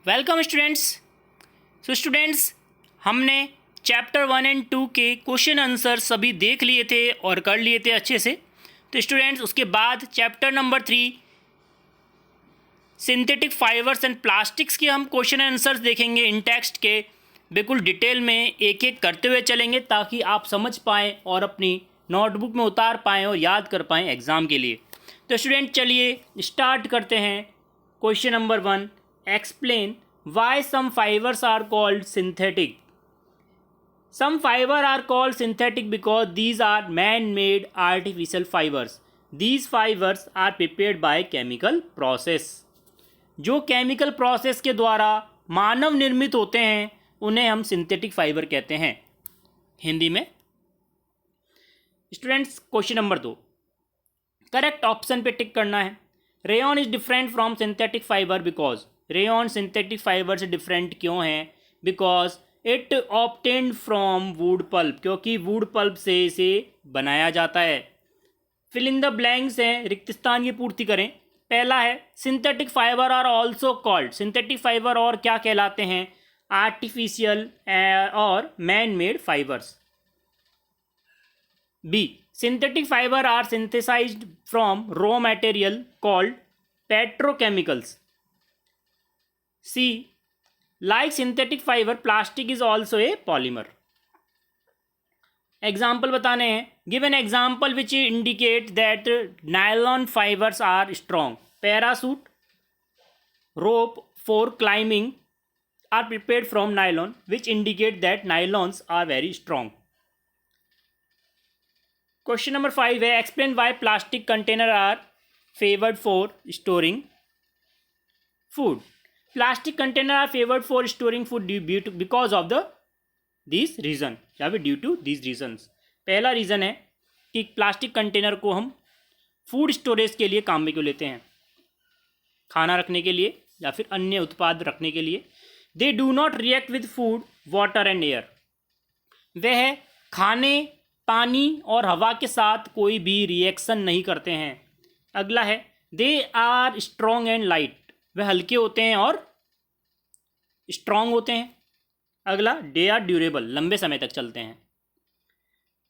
Welcome students. Students, हमने chapter 1 and 2 के question answer सभी देख लिए थे और कर लिए थे अच्छे से। तो स्टूडेंट्स, उसके बाद chapter number 3 synthetic fibres and plastics के हम क्वेश्चन आंसर्स देखेंगे इन टेक्स्ट के, बिल्कुल डिटेल में एक एक करते हुए चलेंगे ताकि आप समझ पाएँ और अपनी नोटबुक में उतार पाएँ और याद कर पाएँ एग्ज़ाम के लिए। तो स्टूडेंट, चलिए स्टार्ट करते हैं। Question number 1, explain why some fibers are called synthetic. Some fibers are called synthetic because these are man-made artificial fibers. These fibers are prepared by chemical process. जो केमिकल प्रोसेस के द्वारा मानव निर्मित होते हैं उन्हें हम सिंथेटिक फाइबर कहते हैं हिंदी में। Students, question number 2, correct option पे टिक करना है। Rayon is different from synthetic fibre because rayon synthetic fibre से डिफरेंट क्यों है? Because it obtained from wood pulp, क्योंकि वुड पल्प से इसे बनाया जाता है। फिल इन द ब्लैंक्स हैं, रिक्त स्थान की पूर्ति करें। पहला है synthetic fibre are also called, synthetic fibre और क्या कहलाते हैं? आर्टिफिशियल और man made fibres. B, synthetic fiber are synthesized from raw material called petrochemicals. C, like synthetic fiber, plastic is also a polymer. Example बताने हैं। Give an example which indicate that nylon fibers are strong. Parachute, rope for climbing are prepared from nylon, which indicate that nylons are very strong. Question number 5 है, explain why plastic container are favoured for storing food. Plastic container are favoured for storing food because of the this reason या फिर due to this reasons. पहला reason है कि plastic container को हम food storage के लिए काम में क्यों लेते हैं, खाना रखने के लिए या फिर अन्य उत्पाद रखने के लिए। They do not react with food water and air, वह खाने, पानी और हवा के साथ कोई भी रिएक्शन नहीं करते हैं। अगला है they are strong and light, वह हल्के होते हैं और स्ट्रॉन्ग होते हैं। अगला दे आर ड्यूरेबल, लंबे समय तक चलते हैं।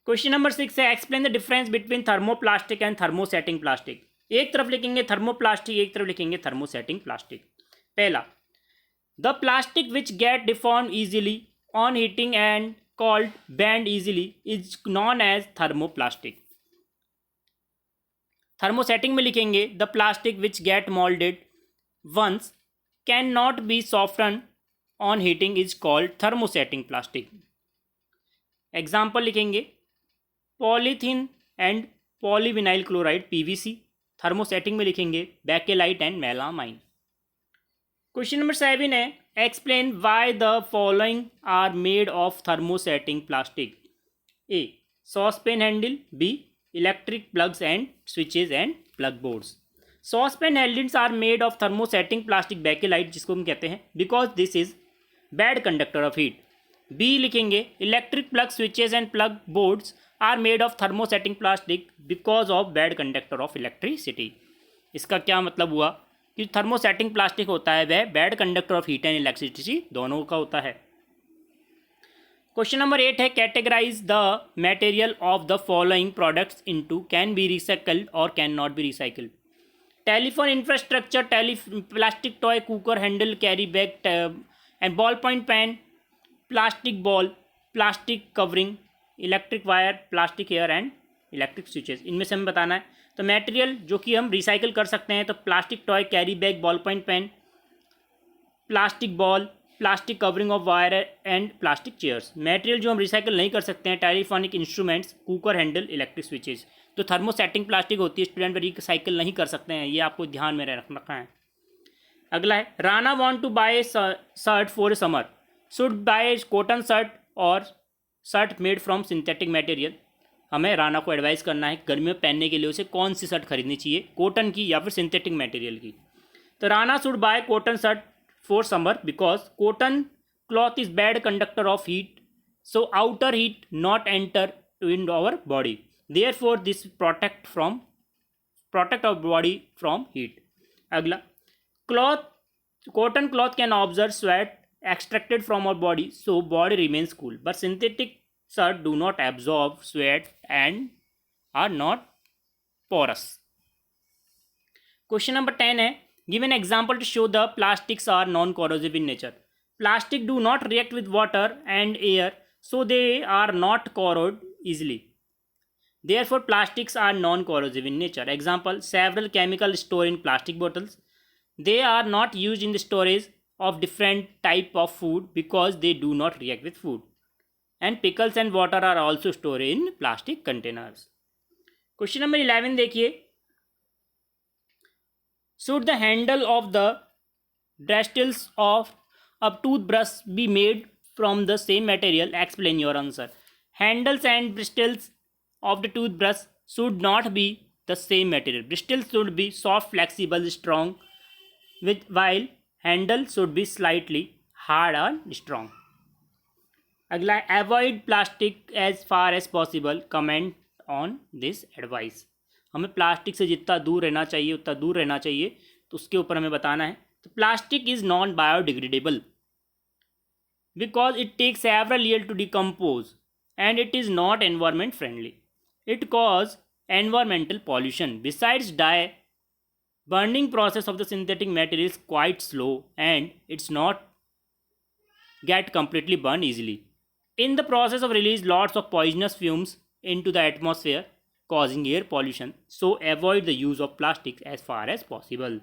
क्वेश्चन नंबर 6 है, explain the difference between thermoplastic and thermosetting plastic. एक तरफ लिखेंगे थर्मोप्लास्टिक, एक तरफ लिखेंगे थर्मोसेटिंग प्लास्टिक। पहला, the plastic which get deform easily on heating and called bend easily is known as thermoplastic. Thermosetting में लिखेंगे the plastic which get molded once cannot be softened on heating is called thermosetting plastic. Example लिखेंगे polythene and polyvinyl chloride PVC. Thermosetting में लिखेंगे bakelite and melamine. Question number 7 है, explain why the following are made of thermosetting plastic. A, saucepan handle. B, electric plugs and switches and plug boards. Saucepan handles are made of thermosetting plastic bakelite, जिसको हम कहते हैं, because this is bad conductor of heat. B लिखेंगे electric plug switches and plug boards are made of thermosetting plastic because of bad conductor of electricity. इसका क्या मतलब हुआ कि थर्मोसेटिंग प्लास्टिक होता है वह bad conductor of heat and electricity दोनों का होता है। क्वेश्चन नंबर 8 है, categorise the material of the following products into can be recycled और can not be recycled. Telephone infrastructure, plastic toy, cooker handle, carry bag and ball point pen, plastic ball, plastic covering, electric wire, plastic hair and electric switches. इनमें से हमें बताना है। तो material जो कि हम रिसाइकिल कर सकते हैं, तो plastic toy, carry bag, ball point pen, plastic ball, plastic covering of wire and plastic chairs. Material जो हम रिसाइकिल नहीं कर सकते हैं, telephonic instruments, cooker handle, electric switches. तो थर्मोसेटिंग प्लास्टिक होती है स्टूडेंट, रिसाइकिल नहीं कर सकते हैं, ये आपको ध्यान में रखना है। अगला है, Rana want to buy shirt for summer, should buy cotton shirt और shirt made from synthetic material. हमें राना को एडवाइस करना है गर्मी में पहनने के लिए उसे कौन सी शर्ट खरीदनी चाहिए, कॉटन की या फिर सिंथेटिक मटेरियल की। तो Rana should buy cotton shirt for summer because cotton cloth is bad conductor of heat, so outer heat not enter in our body, therefore this protect our body from heat. अगला, cloth Cotton cloth can absorb sweat extracted from our body, so body remains cool. But synthetic shirt do not absorb sweat and are not porous. Question number 10 है, give an example to show the plastics are non-corrosive in nature. Plastic do not react with water and air, so they are not corrode easily. Therefore, plastics are non-corrosive in nature. Example, several chemicals stored in plastic bottles. They are not used in the storage of different type of food because they do not react with food. And pickles and water are also stored in plastic containers. Question number 11 देखिए. Should the handle of the bristles of a toothbrush be made from the same material? Explain your answer. Handles and bristles of the toothbrush should not be the same material. Bristles should be soft, flexible, strong, while handle should be slightly hard and strong. अगला, avoid plastic as far as possible. Comment on this advice. हमें plastic से जितना दूर रहना चाहिए उतना दूर रहना चाहिए, तो उसके ऊपर हमें बताना है. तो plastic is non biodegradable because it takes several year to decompose and it is not environment friendly. It cause environmental pollution. Besides dye burning process of the synthetic material is quite slow and it's not get completely burned easily. In the process of release lots of poisonous fumes into the atmosphere causing air pollution, so avoid the use of plastic as far as possible.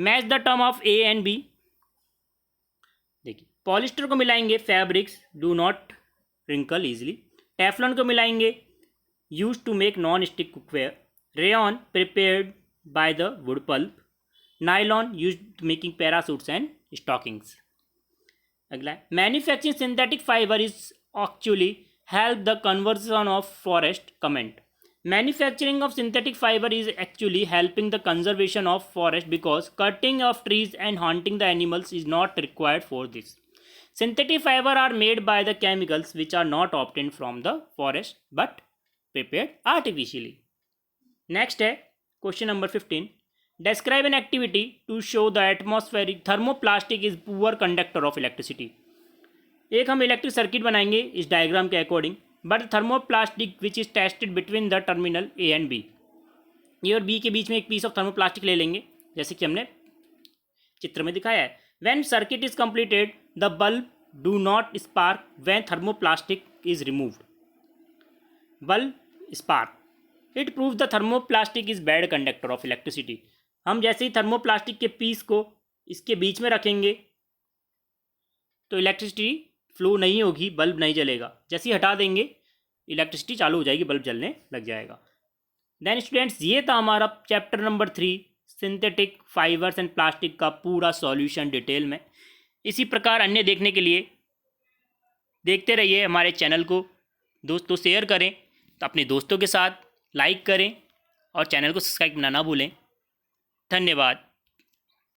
Match the term of A and B. देखिए, polyester को मिलाएंगे fabrics do not wrinkle easily. Teflon को मिलाएंगे use to make non stick cookware. Rayon prepared by the wood pulp. Nylon used to making parachutes and stockings. अगला, manufacturing synthetic fiber is actually help the conservation of forest. Comment. Manufacturing of synthetic fiber is actually helping the conservation of forest because cutting of trees and hunting the animals is not required for this. Synthetic fiber are made by the chemicals which are not obtained from the forest but prepared artificially. Next है question number 15. Describe an activity to show the atmospheric thermoplastic is poor conductor of electricity. एक हम electric circuit बनाएंगे इस diagram के according, but thermoplastic which is tested between the terminal A and B. A और B के बीच में एक piece of thermoplastic ले लेंगे जैसे कि हमने चित्र में दिखाया है. When circuit is completed the bulb do not spark when thermoplastic is removed. Bulb spark. It prove the thermoplastic is bad conductor of electricity. हम जैसे ही थर्मोप्लास्टिक के पीस को इसके बीच में रखेंगे तो इलेक्ट्रिसिटी फ्लो नहीं होगी, बल्ब नहीं जलेगा. जैसे ही हटा देंगे इलेक्ट्रिसिटी चालू हो जाएगी, बल्ब जलने लग जाएगा. देन स्टूडेंट्स, ये था हमारा chapter number 3 synthetic fibres and plastic का पूरा सॉल्यूशन डिटेल में. इसी प्रकार अन्य देखने के लिए देखते रहिए हमारे चैनल को. दोस्तों शेयर करें तो अपने दोस्तों के साथ, लाइक करें और चैनल को सब्सक्राइब करना ना भूलें. धन्यवाद.